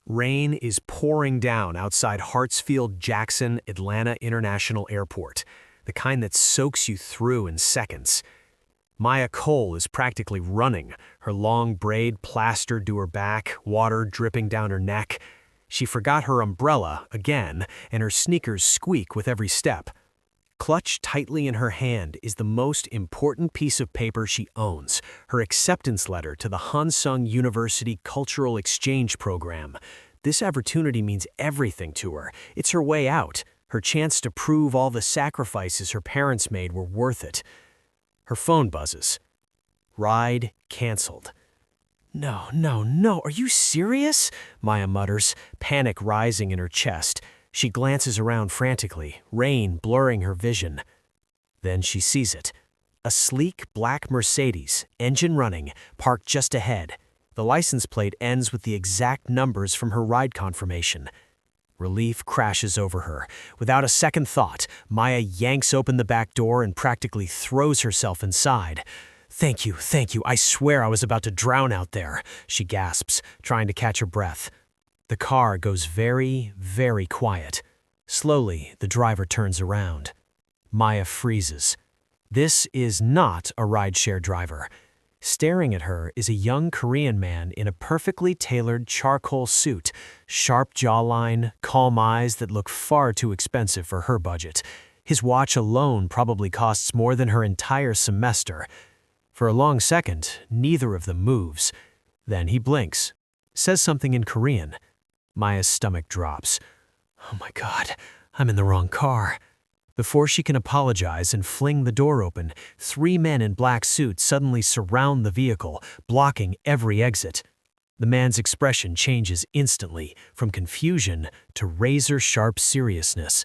Rain is pouring down outside Hartsfield-Jackson Atlanta International Airport, the kind that soaks you through in seconds. Maya Cole is practically running, her long braid plastered to her back, water dripping down her neck. She forgot her umbrella again, and her sneakers squeak with every step. Clutched tightly in her hand is the most important piece of paper she owns, her acceptance letter to the Hansung University Cultural Exchange Program. This opportunity means everything to her. It's her way out, her chance to prove all the sacrifices her parents made were worth it. Her phone buzzes. Ride canceled. No, no, no, are you serious? Maya mutters, panic rising in her chest. She glances around frantically, rain blurring her vision. Then she sees it. A sleek black Mercedes, engine running, parked just ahead. The license plate ends with the exact numbers from her ride confirmation. Relief crashes over her. Without a second thought, Maya yanks open the back door and practically throws herself inside. Thank you, I swear I was about to drown out there, she gasps, trying to catch her breath. The car goes very, very quiet. Slowly, the driver turns around. Maya freezes. This is not a rideshare driver. Staring at her is a young Korean man in a perfectly tailored charcoal suit, sharp jawline, calm eyes that look far too expensive for her budget. His watch alone probably costs more than her entire semester. For a long second, neither of them moves. Then he blinks, says something in Korean. Maya's stomach drops. Oh my God, I'm in the wrong car. Before she can apologize and fling the door open, 3 men in black suits suddenly surround the vehicle, blocking every exit. The man's expression changes instantly, from confusion to razor-sharp seriousness.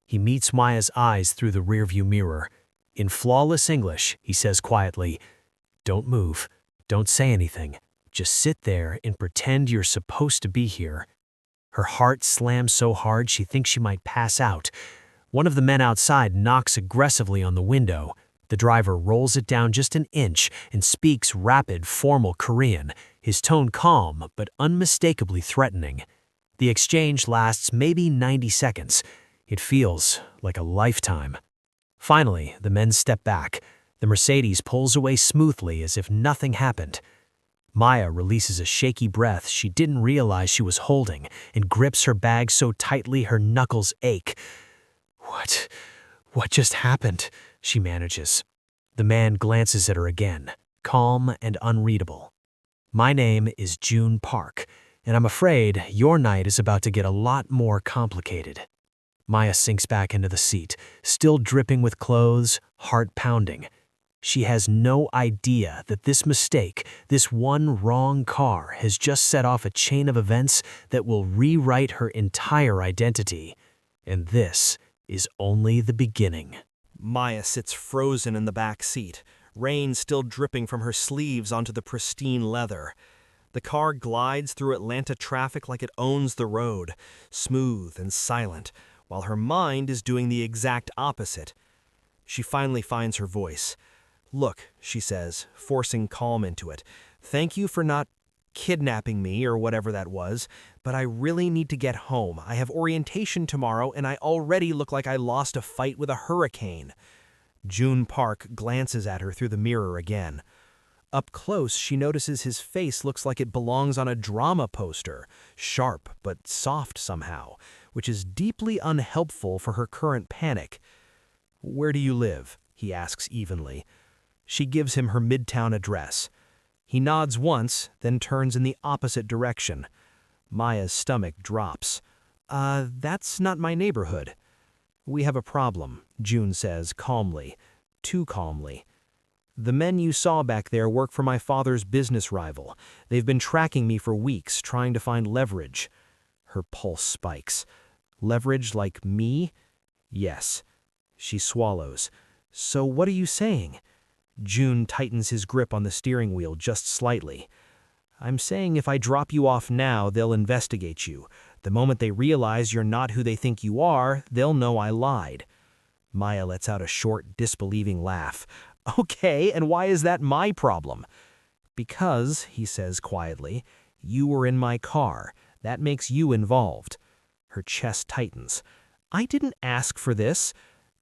He meets Maya's eyes through the rearview mirror. In flawless English, he says quietly, "Don't move. Don't say anything. Just sit there and pretend you're supposed to be here." Her heart slams so hard she thinks she might pass out. One of the men outside knocks aggressively on the window. The driver rolls it down just an inch and speaks rapid, formal Korean, his tone calm but unmistakably threatening. The exchange lasts maybe 90 seconds. It feels like a lifetime. Finally, the men step back. The Mercedes pulls away smoothly as if nothing happened. Maya releases a shaky breath she didn't realize she was holding and grips her bag so tightly her knuckles ache. What just happened? She manages. The man glances at her again, calm and unreadable. My name is June Park, and I'm afraid your night is about to get a lot more complicated. Maya sinks back into the seat, still dripping with clothes, heart pounding. She has no idea that this mistake, this one wrong car, has just set off a chain of events that will rewrite her entire identity. And this is only the beginning. Maya sits frozen in the back seat, rain still dripping from her sleeves onto the pristine leather. The car glides through Atlanta traffic like it owns the road, smooth and silent, while her mind is doing the exact opposite. She finally finds her voice. "Look," she says, forcing calm into it, "thank you for not kidnapping me or whatever that was, but I really need to get home. I have orientation tomorrow and I already look like I lost a fight with a hurricane." June Park glances at her through the mirror again. Up close, she notices his face looks like it belongs on a drama poster, sharp but soft somehow, which is deeply unhelpful for her current panic. "Where do you live?" he asks evenly. She gives him her Midtown address. He nods once, then turns in the opposite direction. Maya's stomach drops. That's not my neighborhood." "We have a problem," June says calmly, too calmly. "The men you saw back there work for my father's business rival. They've been tracking me for weeks, trying to find leverage." Her pulse spikes. "Leverage like me?" "Yes." She swallows. "So what are you saying?" June tightens his grip on the steering wheel just slightly. "I'm saying if I drop you off now, they'll investigate you. The moment they realize you're not who they think you are, they'll know I lied." Maya lets out a short, disbelieving laugh. "Okay, and why is that my problem?" "Because," he says quietly, "you were in my car. That makes you involved. Her chest tightens. I didn't ask for this.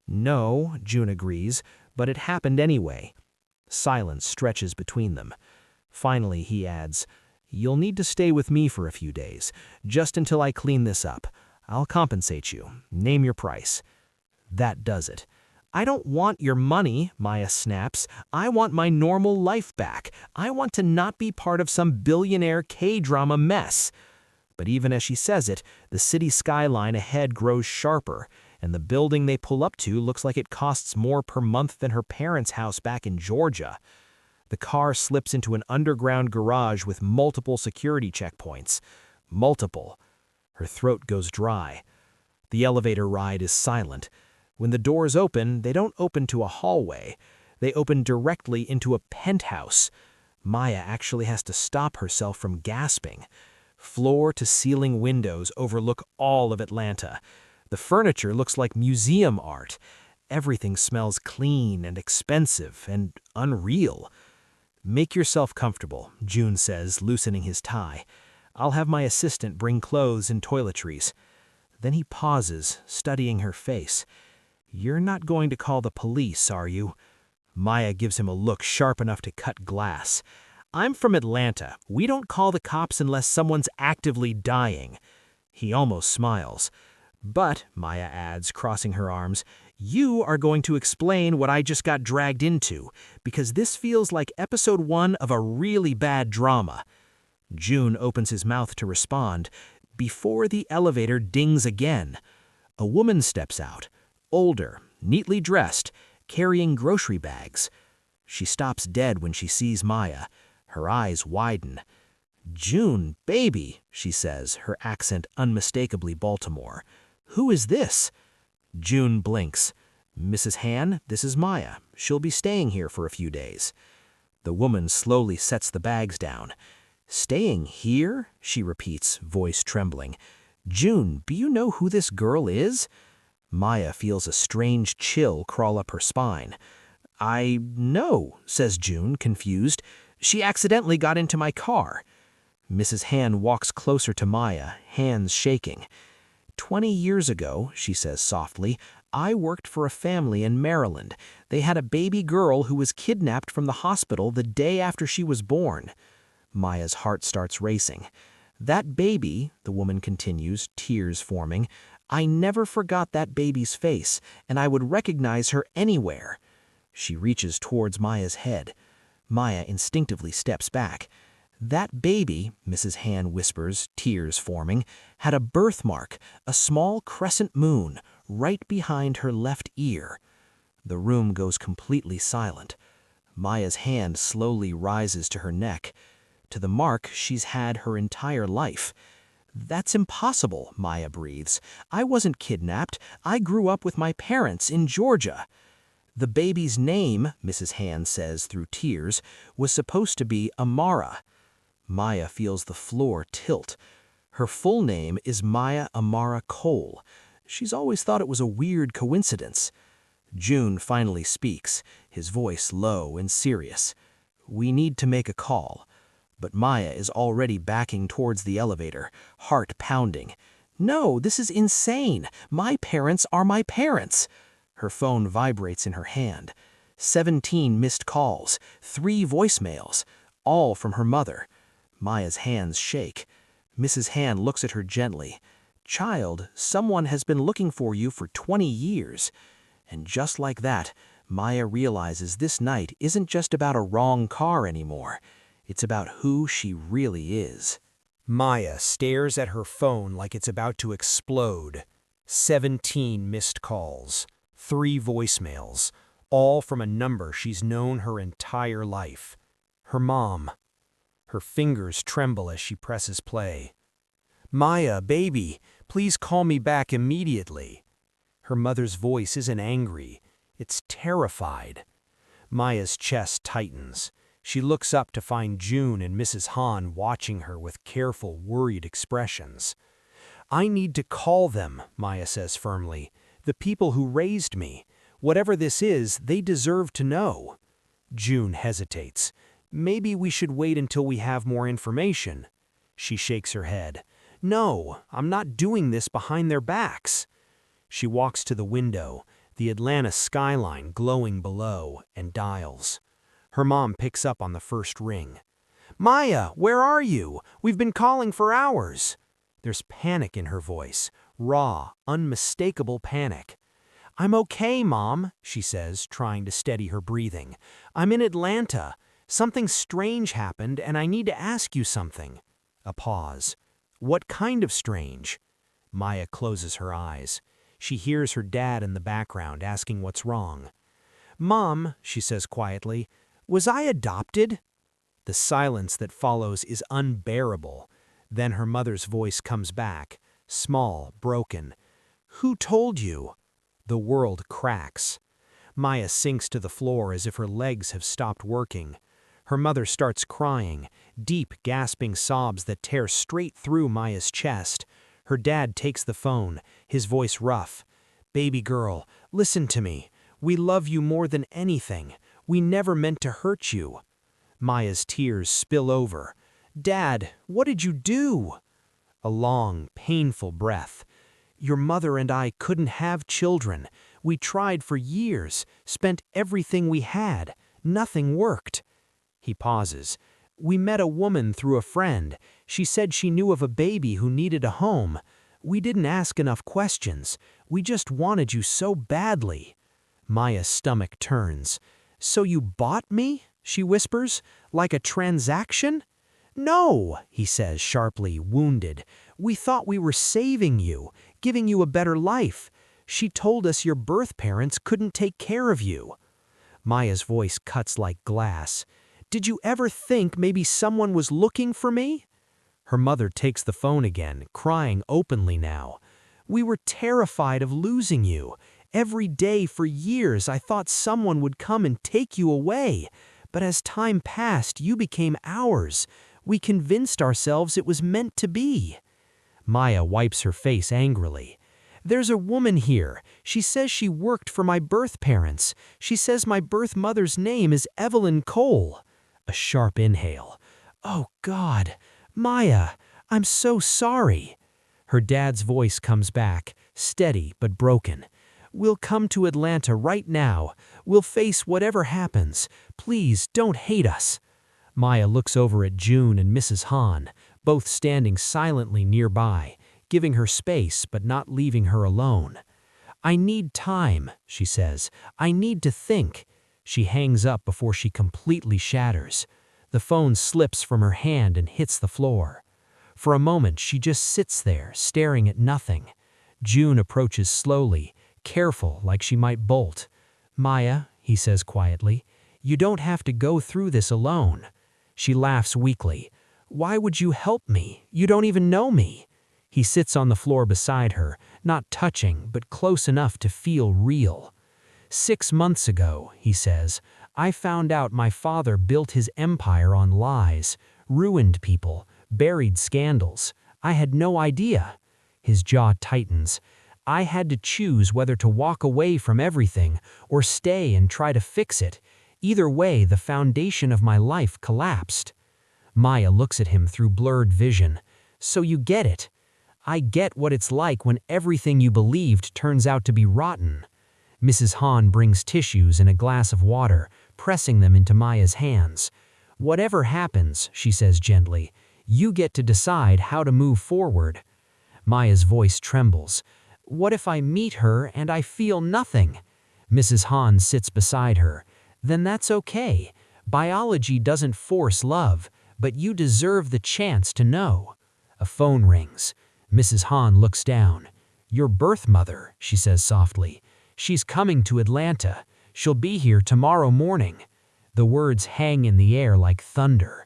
No, June agrees, but it happened anyway. Silence stretches between them. Finally, he adds, "You'll need to stay with me for a few days, just until I clean this up. I'll compensate you. Name your price." That does it. "I don't want your money," Maya snaps. "I want my normal life back. I want to not be part of some billionaire K-drama mess." But even as she says it, the city skyline ahead grows sharper, and the building they pull up to looks like it costs more per month than her parents' house back in Georgia. The car slips into an underground garage with multiple security checkpoints. Multiple. Her throat goes dry. The elevator ride is silent. When the doors open, they don't open to a hallway. They open directly into a penthouse. Maya actually has to stop herself from gasping. Floor-to-ceiling windows overlook all of Atlanta. The furniture looks like museum art. Everything smells clean and expensive and unreal. "Make yourself comfortable," June says, loosening his tie. "I'll have my assistant bring clothes and toiletries." Then he pauses, studying her face. "You're not going to call the police, are you?" Maya gives him a look sharp enough to cut glass. "I'm from Atlanta. We don't call the cops unless someone's actively dying." He almost smiles. "But," Maya adds, crossing her arms, "you are going to explain what I just got dragged into, because this feels like episode 1 of a really bad drama." June opens his mouth to respond before the elevator dings again. A woman steps out, older, neatly dressed, carrying grocery bags. She stops dead when she sees Maya. Her eyes widen. "June, baby," she says, her accent unmistakably Baltimore. "Who is this?" June blinks. "Mrs. Han, this is Maya. She'll be staying here for a few days." The woman slowly sets the bags down. "Staying here?" she repeats, voice trembling. "June, do you know who this girl is?" Maya feels a strange chill crawl up her spine. "I know," says June, confused. "She accidentally got into my car." Mrs. Han walks closer to Maya, hands shaking. 20 years ago," she says softly, "I worked for a family in Maryland. They had a baby girl who was kidnapped from the hospital the day after she was born." Maya's heart starts racing. "That baby," the woman continues, tears forming, "I never forgot that baby's face, and I would recognize her anywhere." She reaches towards Maya's head. Maya instinctively steps back. "That baby," Mrs. Han whispers, tears forming, "had a birthmark, a small crescent moon, right behind her left ear." The room goes completely silent. Maya's hand slowly rises to her neck, to the mark she's had her entire life. "That's impossible," Maya breathes. "I wasn't kidnapped. I grew up with my parents in Georgia." "The baby's name," Mrs. Han says through tears, "was supposed to be Amara." Maya feels the floor tilt. Her full name is Maya Amara Cole. She's always thought it was a weird coincidence. June finally speaks, his voice low and serious. "We need to make a call." But Maya is already backing towards the elevator, heart pounding. "No, this is insane. My parents are my parents." Her phone vibrates in her hand. 17 missed calls, 3 voicemails, all from her mother. Maya's hands shake. Mrs. Han looks at her gently. "Child, someone has been looking for you for 20 years. And just like that, Maya realizes this night isn't just about a wrong car anymore. It's about who she really is. Maya stares at her phone like it's about to explode. 17 missed calls, 3 voicemails, all from a number she's known her entire life. Her mom. Her fingers tremble as she presses play. "Maya, baby, please call me back immediately." Her mother's voice isn't angry. It's terrified. Maya's chest tightens. She looks up to find June and Mrs. Han watching her with careful, worried expressions. "I need to call them," Maya says firmly. "The people who raised me. Whatever this is, they deserve to know." June hesitates. "Maybe we should wait until we have more information." She shakes her head. No, I'm not doing this behind their backs. She walks to the window, the Atlanta skyline glowing below, and dials. Her mom picks up on the first ring. Maya, where are you? We've been calling for hours. There's panic in her voice, raw, unmistakable panic. I'm okay, Mom, she says, trying to steady her breathing. I'm in Atlanta. Something strange happened, and I need to ask you something. A pause. What kind of strange? Maya closes her eyes. She hears her dad in the background asking what's wrong. Mom, she says quietly, was I adopted? The silence that follows is unbearable. Then her mother's voice comes back, small, broken. Who told you? The world cracks. Maya sinks to the floor as if her legs have stopped working. Her mother starts crying, deep, gasping sobs that tear straight through Maya's chest. Her dad takes the phone, his voice rough. Baby girl, listen to me. We love you more than anything. We never meant to hurt you. Maya's tears spill over. Dad, what did you do? A long, painful breath. Your mother and I couldn't have children. We tried for years, spent everything we had. Nothing worked. He pauses. We met a woman through a friend. She said she knew of a baby who needed a home. We didn't ask enough questions. We just wanted you so badly. Maya's stomach turns. So you bought me? She whispers. Like a transaction? No, he says sharply, wounded. We thought we were saving you, giving you a better life. She told us your birth parents couldn't take care of you. Maya's voice cuts like glass. Did you ever think maybe someone was looking for me? Her mother takes the phone again, crying openly now. We were terrified of losing you. Every day for years I thought someone would come and take you away. But as time passed, you became ours. We convinced ourselves it was meant to be. Maya wipes her face angrily. There's a woman here. She says she worked for my birth parents. She says my birth mother's name is Evelyn Cole. A sharp inhale. Oh, God. Maya, I'm so sorry. Her dad's voice comes back, steady but broken. We'll come to Atlanta right now. We'll face whatever happens. Please don't hate us. Maya looks over at June and Mrs. Hahn, both standing silently nearby, giving her space but not leaving her alone. I need time, she says. I need to think. She hangs up before she completely shatters. The phone slips from her hand and hits the floor. For a moment, she just sits there, staring at nothing. June approaches slowly, careful like she might bolt. Maya, he says quietly, you don't have to go through this alone. She laughs weakly. Why would you help me? You don't even know me. He sits on the floor beside her, not touching, but close enough to feel real. 6 months ago, he says, I found out my father built his empire on lies, ruined people, buried scandals. I had no idea. His jaw tightens. I had to choose whether to walk away from everything or stay and try to fix it. Either way, the foundation of my life collapsed. Maya looks at him through blurred vision. So you get it. I get what it's like when everything you believed turns out to be rotten. Mrs. Hahn brings tissues and a glass of water, pressing them into Maya's hands. Whatever happens, she says gently, you get to decide how to move forward. Maya's voice trembles. What if I meet her and I feel nothing? Mrs. Hahn sits beside her. Then that's okay. Biology doesn't force love, but you deserve the chance to know. A phone rings. Mrs. Hahn looks down. Your birth mother, she says softly. She's coming to Atlanta. She'll be here tomorrow morning. The words hang in the air like thunder.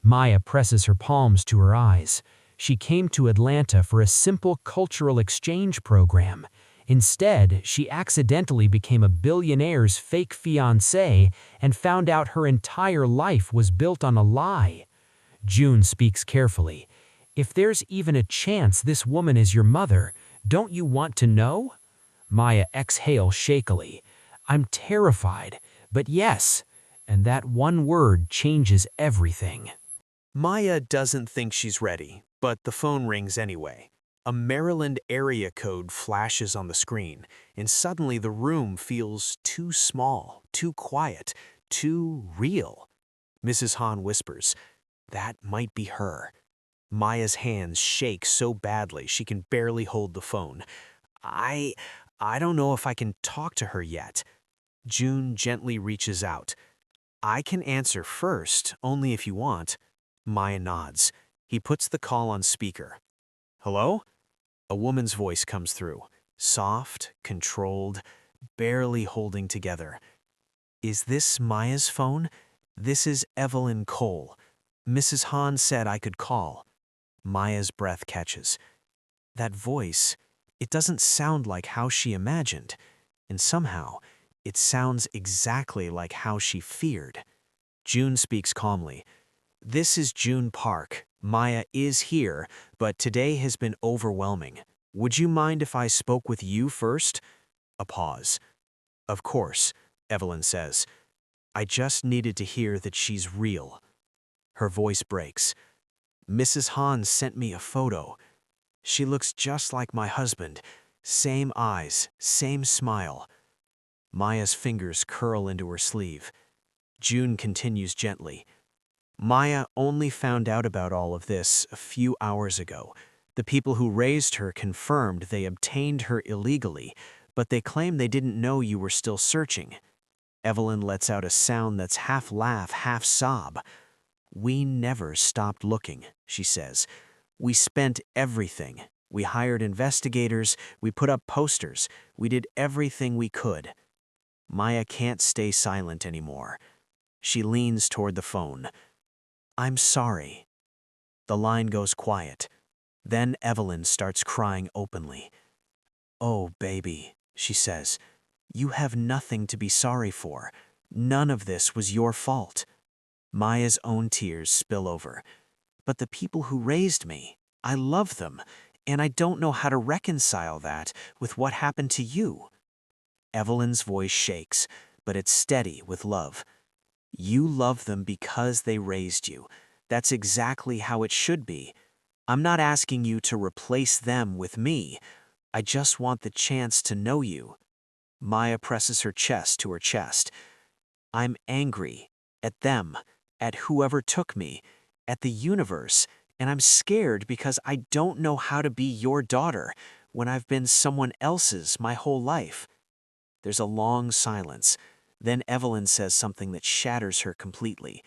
Maya presses her palms to her eyes. She came to Atlanta for a simple cultural exchange program. Instead, she accidentally became a billionaire's fake fiancé and found out her entire life was built on a lie. June speaks carefully. If there's even a chance this woman is your mother, don't you want to know? Maya exhales shakily. I'm terrified, but yes, and that one word changes everything. Maya doesn't think she's ready. But the phone rings anyway. A Maryland area code flashes on the screen, and suddenly the room feels too small, too quiet, too real. Mrs. Hahn whispers, "That might be her." Maya's hands shake so badly she can barely hold the phone. I I don't know if I can talk to her yet." June gently reaches out. "I can answer first, only if you want." Maya nods. He puts the call on speaker. "Hello?" A woman's voice comes through, soft, controlled, barely holding together. "Is this Maya's phone? This is Evelyn Cole. Mrs. Hahn said I could call." Maya's breath catches. That voice, it doesn't sound like how she imagined, and somehow, it sounds exactly like how she feared. June speaks calmly. "This is June Park. Maya is here, but today has been overwhelming. Would you mind if I spoke with you first?" A pause. "Of course," Evelyn says. "I just needed to hear that she's real." Her voice breaks. "Mrs. Hahn sent me a photo. She looks just like my husband. Same eyes, same smile." Maya's fingers curl into her sleeve. June continues gently. "Maya only found out about all of this a few hours ago. The people who raised her confirmed they obtained her illegally, but they claim they didn't know you were still searching." Evelyn lets out a sound that's half laugh, half sob. "We never stopped looking," she says. "We spent everything. We hired investigators, we put up posters, we did everything we could." Maya can't stay silent anymore. She leans toward the phone. "I'm sorry." The line goes quiet. Then Evelyn starts crying openly. "Oh, baby," she says, "you have nothing to be sorry for. None of this was your fault." Maya's own tears spill over. "But the people who raised me, I love them, and I don't know how to reconcile that with what happened to you." Evelyn's voice shakes, but it's steady with love. "You love them because they raised you. That's exactly how it should be. I'm not asking you to replace them with me. I just want the chance to know you." Maya presses her chest to her chest. "I'm angry at them, at whoever took me, at the universe, and I'm scared because I don't know how to be your daughter when I've been someone else's my whole life." There's a long silence. Then Evelyn says something that shatters her completely.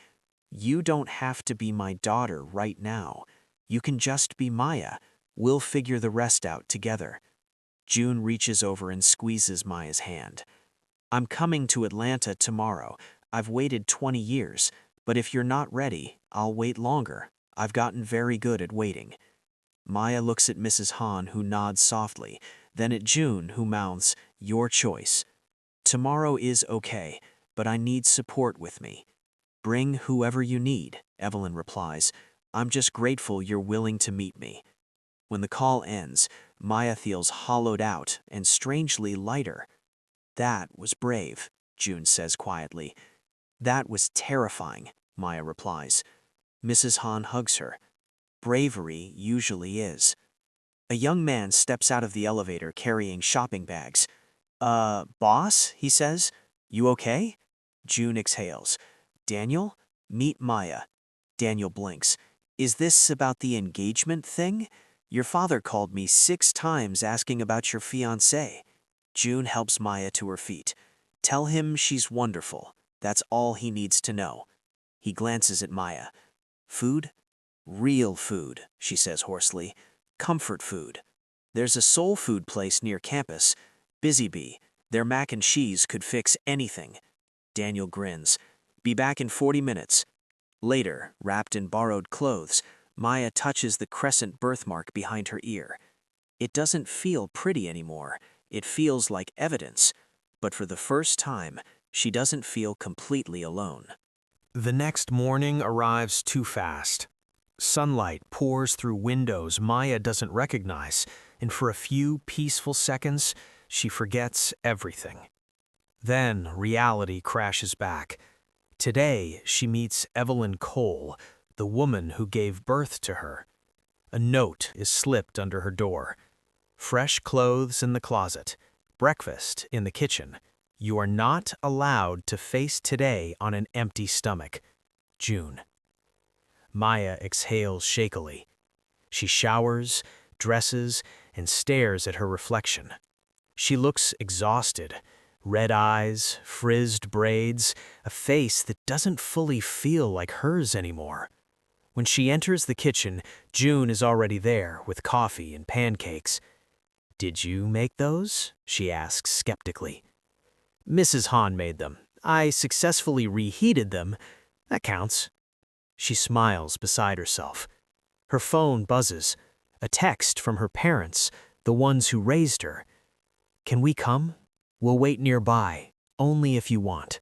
"You don't have to be my daughter right now. You can just be Maya. We'll figure the rest out together." June reaches over and squeezes Maya's hand. "I'm coming to Atlanta tomorrow. I've waited 20 years, but if you're not ready, I'll wait longer. I've gotten very good at waiting." Maya looks at Mrs. Hahn, who nods softly, then at June, who mouths, "Your choice." "Tomorrow is okay, but I need support with me." "Bring whoever you need," Evelyn replies. "I'm just grateful you're willing to meet me." When the call ends, Maya feels hollowed out and strangely lighter. "That was brave," June says quietly. "That was terrifying," Maya replies. Mrs. Hahn hugs her. "Bravery usually is." A young man steps out of the elevator carrying shopping bags. Boss," he says. "You okay?" June exhales. "Daniel, meet Maya." Daniel blinks. "Is this about the engagement thing? Your father called me 6 times asking about your fiancé." June helps Maya to her feet. "Tell him she's wonderful. That's all he needs to know." He glances at Maya. "Food? Real food," she says hoarsely. "Comfort food. There's a soul food place near campus. Busy Bee. Their mac and cheese could fix anything." Daniel grins. "Be back in 40 minutes. Later, wrapped in borrowed clothes, Maya touches the crescent birthmark behind her ear. It doesn't feel pretty anymore. It feels like evidence. But for the first time, she doesn't feel completely alone. The next morning arrives too fast. Sunlight pours through windows Maya doesn't recognize, and for a few peaceful seconds, she forgets everything. Then reality crashes back. Today, she meets Evelyn Cole, the woman who gave birth to her. A note is slipped under her door. Fresh clothes in the closet. Breakfast in the kitchen. You are not allowed to face today on an empty stomach. June. Maya exhales shakily. She showers, dresses, and stares at her reflection. She looks exhausted. Red eyes, frizzed braids, a face that doesn't fully feel like hers anymore. When she enters the kitchen, June is already there with coffee and pancakes. "Did you make those?" she asks skeptically. "Mrs. Hahn made them. I successfully reheated them. That counts." She smiles beside herself. Her phone buzzes. A text from her parents, the ones who raised her. "Can we come? We'll wait nearby, only if you want."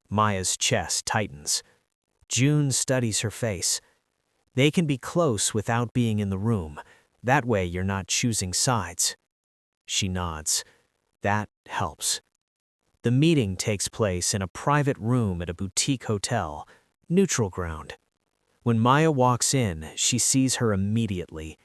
Maya's chest tightens. June studies her face. They can be close without being in the room. That way you're not choosing sides. She nods. That helps. The meeting takes place in a private room at a boutique hotel, neutral ground. When Maya walks in, she sees her immediately.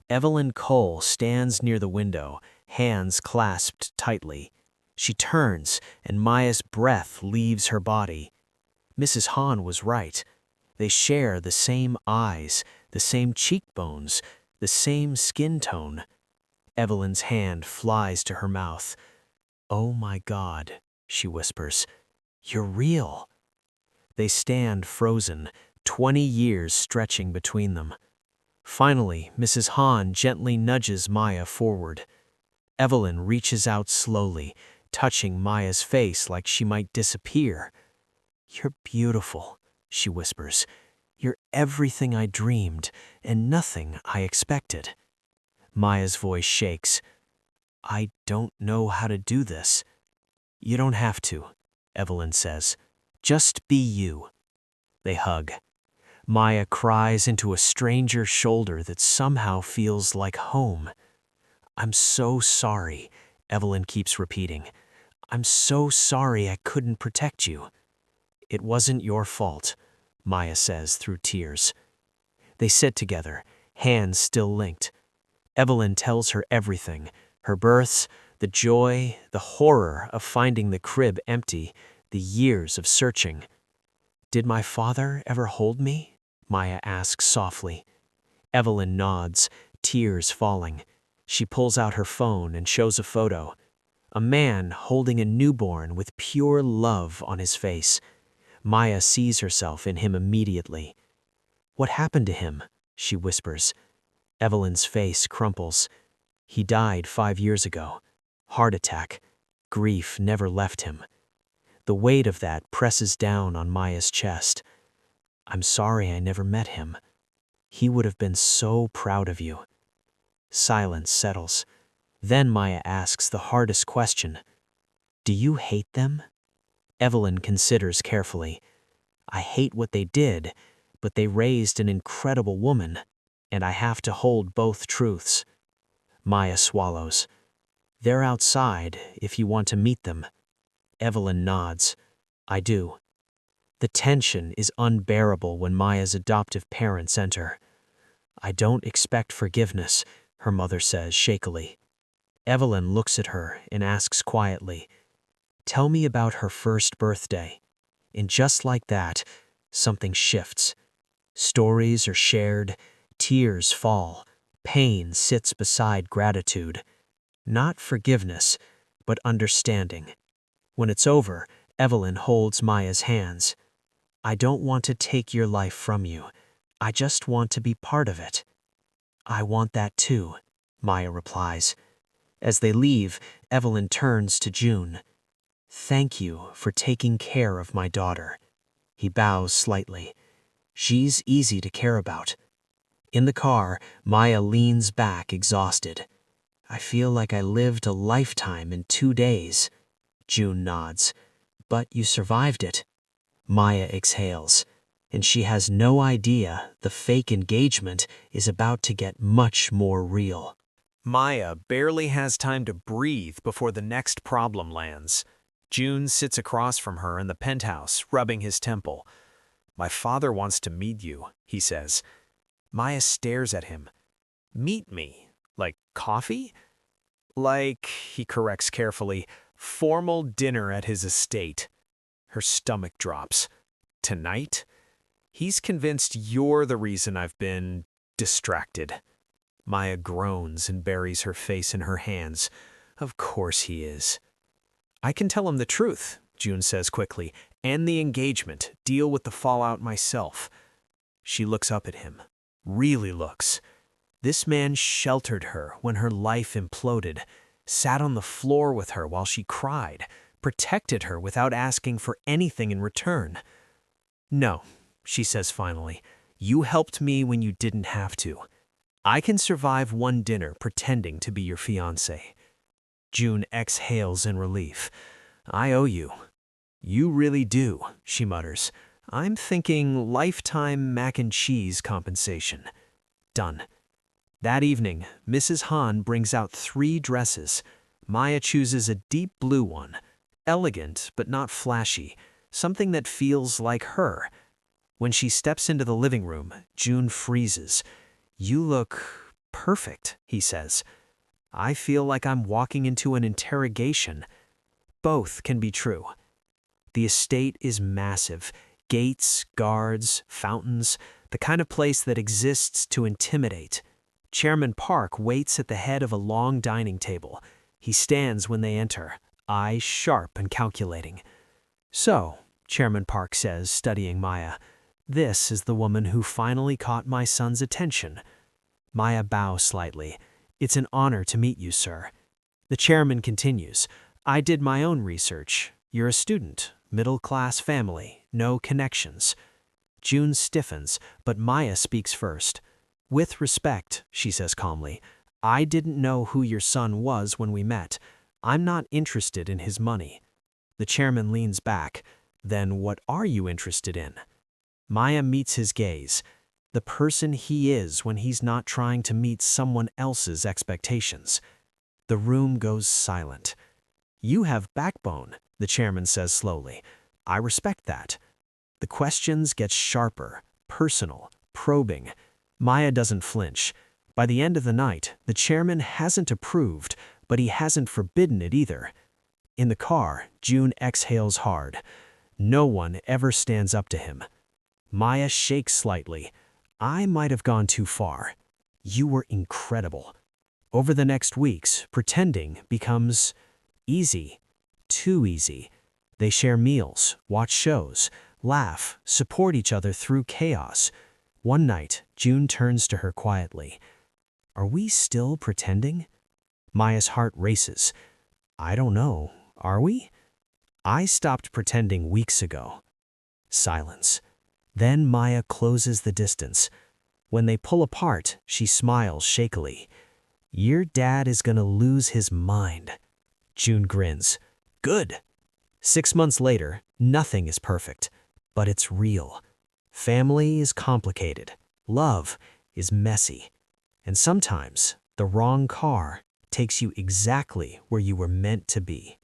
Evelyn Cole stands near the window, hands clasped tightly. She turns, and Maya's breath leaves her body. Mrs. Hahn was right. They share the same eyes, the same cheekbones, the same skin tone. Evelyn's hand flies to her mouth. "Oh my God," she whispers. "You're real." They stand frozen, 20 years stretching between them. Finally, Mrs. Hahn gently nudges Maya forward. Evelyn reaches out slowly, touching Maya's face like she might disappear. "You're beautiful," she whispers. "You're everything I dreamed, and nothing I expected." Maya's voice shakes. "I don't know how to do this." "You don't have to," Evelyn says. "Just be you." They hug. Maya cries into a stranger's shoulder that somehow feels like home. "I'm so sorry," Evelyn keeps repeating. "I'm so sorry I couldn't protect you." "It wasn't your fault," Maya says through tears. They sit together, hands still linked. Evelyn tells her everything, her births, the joy, the horror of finding the crib empty, the years of searching. "Did my father ever hold me?" Maya asks softly. Evelyn nods, tears falling. She pulls out her phone and shows a photo. A man holding a newborn with pure love on his face. Maya sees herself in him immediately. "What happened to him?" she whispers. Evelyn's face crumples. "He died 5 years ago. Heart attack. Grief never left him." The weight of that presses down on Maya's chest. "I'm sorry I never met him. He would have been so proud of you." Silence settles. Then Maya asks the hardest question. "Do you hate them?" Evelyn considers carefully. "I hate what they did, but they raised an incredible woman, and I have to hold both truths." Maya swallows. "They're outside if you want to meet them." Evelyn nods. "I do." The tension is unbearable when Maya's adoptive parents enter. "I don't expect forgiveness," her mother says shakily. Evelyn looks at her and asks quietly, "Tell me about her first birthday." And just like that, something shifts. Stories are shared, tears fall, pain sits beside gratitude. Not forgiveness, but understanding. When it's over, Evelyn holds Maya's hands. "I don't want to take your life from you. I just want to be part of it." "I want that too," Maya replies. As they leave, Evelyn turns to June. "Thank you for taking care of my daughter." He bows slightly. "She's easy to care about." In the car, Maya leans back exhausted. "I feel like I lived a lifetime in 2 days." June nods. "But you survived it." Maya exhales, and she has no idea the fake engagement is about to get much more real. Maya barely has time to breathe before the next problem lands. June sits across from her in the penthouse, rubbing his temple. "My father wants to meet you," he says. Maya stares at him. Meet me? Like coffee? Like, he corrects carefully, formal dinner at his estate. Her stomach drops. Tonight? He's convinced you're the reason I've been distracted. Maya groans and buries her face in her hands. Of course he is. I can tell him the truth, June says quickly. End the engagement. Deal with the fallout myself. She looks up at him. Really looks. This man sheltered her when her life imploded, sat on the floor with her while she cried, protected her without asking for anything in return. No, she says finally, you helped me when you didn't have to. I can survive one dinner pretending to be your fiancé. June exhales in relief. I owe you. You really do, she mutters. I'm thinking lifetime mac and cheese compensation. Done. That evening, Mrs. Han brings out 3 dresses. Maya chooses a deep blue one, elegant but not flashy, something that feels like her. When she steps into the living room, June freezes. You look perfect, he says. I feel like I'm walking into an interrogation. Both can be true. The estate is massive. Gates, guards, fountains, the kind of place that exists to intimidate. Chairman Park waits at the head of a long dining table. He stands when they enter, eyes sharp and calculating. So, Chairman Park says, studying Maya, this is the woman who finally caught my son's attention. Maya bows slightly. It's an honor to meet you, sir. The chairman continues, I did my own research. You're a student, middle-class family, no connections. June stiffens, but Maya speaks first. With respect, she says calmly, I didn't know who your son was when we met. I'm not interested in his money. The chairman leans back. Then what are you interested in? Maya meets his gaze. The person he is when he's not trying to meet someone else's expectations. The room goes silent. You have backbone, the chairman says slowly. I respect that. The questions get sharper, personal, probing. Maya doesn't flinch. By the end of the night, the chairman hasn't approved, but he hasn't forbidden it either. In the car, June exhales hard. No one ever stands up to him. Maya shakes slightly. I might have gone too far. You were incredible. Over the next weeks, pretending becomes easy. Too easy. They share meals, watch shows, laugh, support each other through chaos. One night, June turns to her quietly. Are we still pretending? Maya's heart races. I don't know. Are we? I stopped pretending weeks ago. Silence. Then Maya closes the distance. When they pull apart, she smiles shakily. Your dad is gonna lose his mind. June grins. Good. 6 months later, nothing is perfect, but it's real. Family is complicated. Love is messy. And sometimes, the wrong car takes you exactly where you were meant to be.